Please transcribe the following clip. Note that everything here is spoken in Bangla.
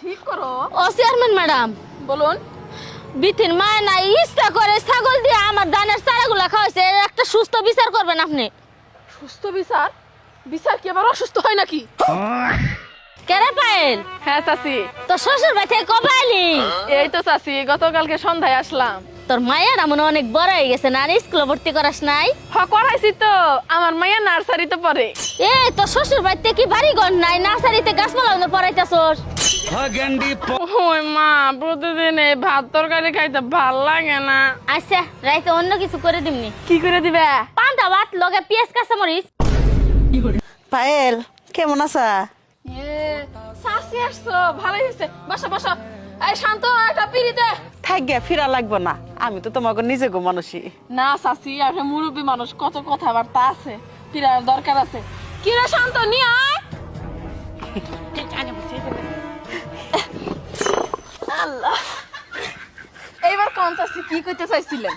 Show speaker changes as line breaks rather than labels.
ঠিক করো।
ও চেয়ারম্যান ম্যাডাম,
বলুন।
বিথির মায় না ইচ্ছা করে ছাগল দিয়ে আমার ধানের চারাগুলা খাওয়াইছে, এর একটা সুস্থ বিচার করবেন আপনি।
সুস্থ বিচার? বিচার কি আবার অসুস্থ হয় নাকি?
কেরে পায়েল,
হ্যাঁ চাচি।
তো শ্বশুর বাড়ি থেকে কবে আইলি?
এই তো চাচি, গতকালকে সন্ধ্যায় আসলাম।
তোর মায়ের মনে অনেক বড় হয়ে গেছে না, স্কুলে ভর্তি করাস নাই?
করাইছি তো, আমার মাইয়া নার্সারিতে পড়ে।
এ তোর শ্বশুর বাড়িতে কি বাড়ি ঘর নাই, নার্সারিতে গাছপালা পড়াইতেছস?
ওই মা, প্রতিদিন এই ভাত তরকারি খাইতে ভাল লাগে না।
আচ্ছা রাইতে অন্য কিছু করে দিমনি।
কি করে দিবে?
পান্তা ভাত লগে পেঁয়াজ কাঁচা মরিচ।
পায়েল কেমন আছা?
চাচি আসছো, ভালোই হয়েছে। বসো বসো। এই শান্ত, একটা পিড়ি দে।
থাক গিয়া ফিরা লাগবো না, আমি তো তোমাকে নিজে গো মানুষই।
না চাচি, আপনি মুরব্বী মানুষ, কত কথাবার্তা আছে, ফিরার দরকার আছে। কি রে শান্ত, নিয়ে আয়। আল্লাহ, এইবার কোন চাচি কি কইতে চাইছিলেন?